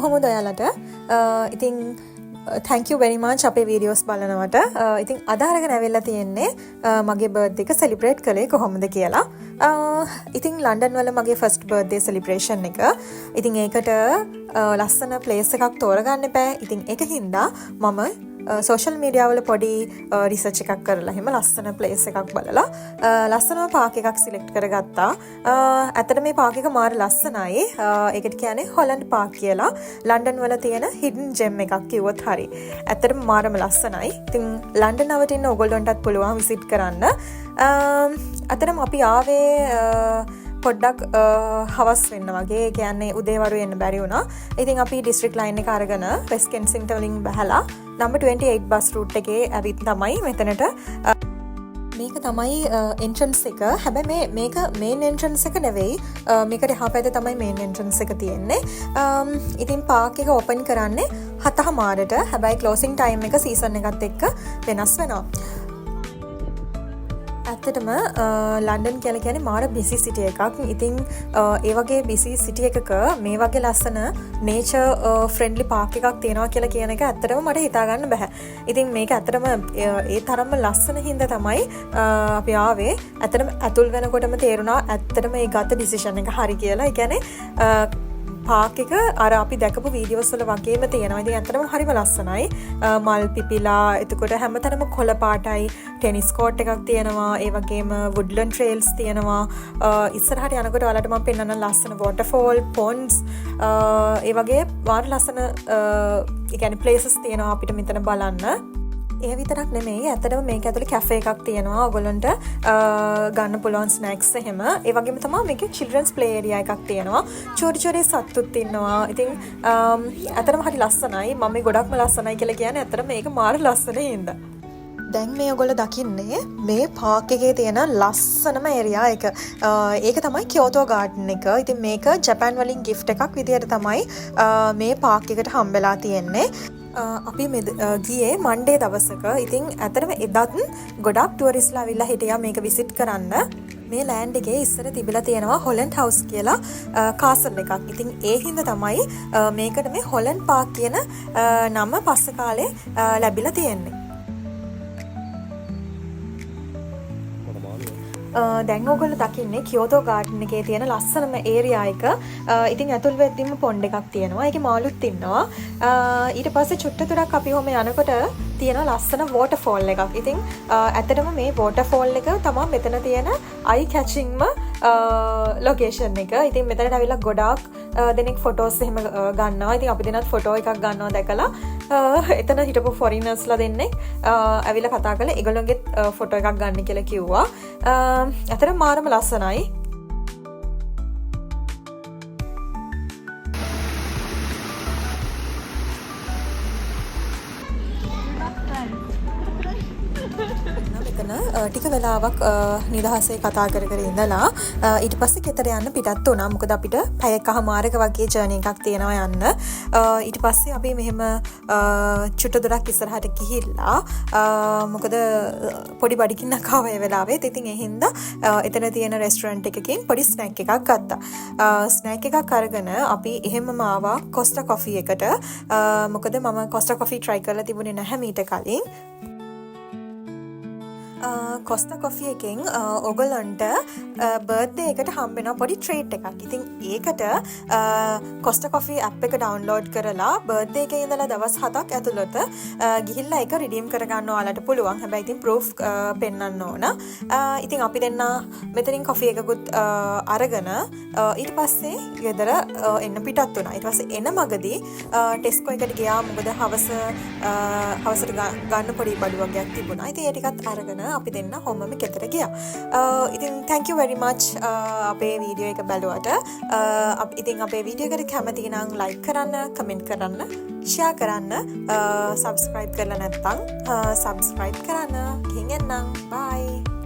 කොහොමද ඔයාලට? ඉතින් thank you very much අපේ videos බලනවට. ඉතින් අද අරගෙන ඇවිල්ලා තියෙන්නේ මගේ birthday එක celebrate කළේ කොහොමද කියලා. ඉතින් ලන්ඩන් වල මගේ first birthday celebration එක. ඉතින් ඒකට ලස්සන place එකක් තෝරගන්න බෑ. ඉතින් ඒක හින්දා මම social media වල පොඩි research එකක් කරලා එහෙම ලස්සන place එකක් බලලා ලස්සනම park එකක් select කරගත්තා. ඇත්තට මේ park එක මාර ලස්සනයි. ඒකට කියන්නේ Holland Park කියලා. ලන්ඩන් වල තියෙන hidden gem එකක් කිව්වොත් හරි. ඇත්තටම මාරම ලස්සනයි. ඉතින් ලන්ඩන් නවට ඉන්න ඔයගොල්ලන්ටත් පුළුවන් visit කරන්න. අතරම අපි ආවේ පොඩ්ඩක් හවස් වෙන්න වගේ. ඒ කියන්නේ උදේවරු එන්න බැරි වුණා. ඉතින් අපි district line එක අරගෙන West Kensington වලින් බහලා number 28 bus route එකේ ඇවිත් තමයි මෙතනට මේක තමයි entrance එක. හැබැයි මේක main entrance එක නෙවෙයි. මේකට එහා පැත්තේ තමයි main entrance එක තියෙන්නේ. ඉතින් park එක open කරන්නේ 7:00ට. හැබැයි closing time එක season එකත් එක්ක වෙනස් වෙනවා. ඇත්තටම ලන්ඩන් කියලා කියන්නේ මාර බිසි සිටි එකක්. ඉතින් ඒ වගේ බිසි සිටි එකක මේ වගේ ලස්සන nature friendly park එකක් තියෙනවා කියලා කියන එක ඇත්තටම මට හිතා ගන්න බෑ. ඉතින් මේක ඇත්තටම ඒ තරම්ම ලස්සන හින්දා තමයි අපි ආවේ. ඇත්තටම ඇතුල් වෙනකොටම තේරුණා ඇත්තටම මේ ගත decision එක හරි කියලා. ඒ කියන්නේ පාක් එක අර අපි දැකපු වීඩියෝස් වල වගේම තියෙනවා. ඉතින් ඇත්තටම හරිම ලස්සනයි. මල් පිපිලා එතකොට හැමතැනම කොළ පාටයි. ටෙනිස් කෝට් එකක් තියෙනවා. ඒ වගේම woodland trails තියෙනවා. ඉස්සරහට යනකොට ඔයාලට මම පෙන්නන ලස්සන waterfall ponds ඒ වගේ වාර ලස්සන ඒ කියන්නේ places තියෙනවා අපිට මෙතන බලන්න. ඒ විතරක් නෙමෙයි ඇත්තටම මේක ඇතුලේ කැෆේ එකක් තියෙනවා. ඔයගොල්ලන්ට ගන්න පුළුවන් ස්නැක්ස් එහෙම. ඒ වගේම තමයි මේකේ children's play area එකක් තියෙනවා. චෝටි චෝටි සත්තුත් ඉන්නවා. ඉතින් ඇත්තටම හරි ලස්සනයි. මම මේ ගොඩක්ම ලස්සනයි කියලා කියන්නේ ඇත්තටම මේක මාර ලස්සනයි හින්දා. දැන් මේ ඔයගොල්ලෝ දකින්නේ මේ පාක් එකේ තියෙන ලස්සනම ඒරියා එක. ඒක තමයි කියෝතෝ ගාඩන් එක. ඉතින් මේක ජපාන් වලින් gift එකක් විදියට තමයි මේ පාක් එකට හම්බෙලා තියෙන්නේ. අපි ගියේ මන්ඩේ දවසක. ඉතින් ඇත්තටම එදත් ගොඩක් ටුවරිස්ලා ඇවිල්ලා හිටියා මේක විසිට් කරන්න. මේ ලෑන්ඩ් එකේ ඉස්සර තිබිලා තියෙනවා හොලන්ඩ් හවුස් කියලා කාසල් එකක්. ඉතින් ඒ හින්දා තමයි මේකට මේ හොලන්ඩ් පාක් කියන නම පස්සේ කාලේ ලැබිලා තියෙන්නේ. දැන් ඔයගොල්ලෝ දකින්නේ කියෝතෝ ගාඩන් එකේ තියෙන ලස්සනම ඒරියා එක. ඉතින් ඇතුල් වෙද්දිම පොන්ඩ් එකක් තියෙනවා. ඒකේ මාළුත් ඉන්නවා. ඊට පස්සේ චුට්ට දුරක් අපි ඔහම යනකොට තියෙන ලස්සන waterfall එකක්. ඉතින් ඇත්තටම මේ waterfall එක තමයි මෙතන තියෙන eye catchingම location එක. ඉතින් මෙතනට ඇවිල්ලා ගොඩාක් දෙනෙක් photos එහෙම ගන්නවා. ඉතින් අපි දෙනත් photo එකක් ගන්නවා දැකලා එතන හිටපු foreigners ලා දෙන්නෙක් ඇවිල්ලා කතා කරලා ඒගොල්ලෝගේ photo එකක් ගන්න කියලා කිව්වා. ඇත්තටම මාරම ලස්සනයි. ටික වෙලාවක් නිදහසේ කතා කර කර ඉඳලා ඊට පස්සේ ගෙදර යන්න පිටත් වුණා. මොකද අපිට පැය එකමාරක වගේ ජර්නි එකක් තියෙනවා යන්න. ඊට පස්සේ අපි මෙහෙම චුට්ට දුරක් ඉස්සරහට ගිහිල්ලා මොකද පොඩි බඩගින්නක් ආවා ඒ වෙලාවෙත්. ඉතින් ඒ හින්දා එතන තියෙන රෙස්ටුරන්ට් එකකින් පොඩි ස්නැක් එකක් ගත්තා. ස්නැක් එකක් අරගෙන අපි එහෙමම ආවා කොස්ටා කොෆි එකට. මොකද මම කොස්ටා කොෆි try කරලා තිබුණේ නැහැ මීට කලින්. කොස්ටා කොෆි එකෙන් ඔයගොල්ලන්ට බර්ත්ඩේ එකට හම්බෙන පොඩි ට්‍රීට් එකක්. ඉතින් ඒකට කොස්ටා කොෆි ඇප් එක ඩවුන්ලෝඩ් කරලා බර්ත්ඩේ එකේ ඉඳලා දවස් 7ක් ඇතුළත ගිහිල්ලා ඒක රිඩීම් කරගන්න ඔයාලට පුළුවන්. හැබැයි ඉතින් ප්‍රූෆ් පෙන්නන්න ඕන. ඉතින් අපි දෙන්න මෙතනින් කොෆි එකකුත් අරගෙන ඊට පස්සේ ගෙදර එන්න පිටත් වුණා. ඊට පස්සේ එන මගදී ටෙස්කෝ එකට ගියා. මොකද හවසට ගන්න පොඩි බඩු වගේක් තිබුණා. ඉතින් ඒ ටිකත් අරගෙන අපි දෙන්න හොමම ගෙදර ගියා. ඉතින් thank you very much අපේ වීඩියෝ එක බලුවට. ඉතින් අපේ වීඩියෝ එකට කැමති නම් like කරන්න, comment කරන්න, share කරන්න, subscribe කරලා නැත්නම් subscribe කරන්න. ගිහින් එන්නම්. bye.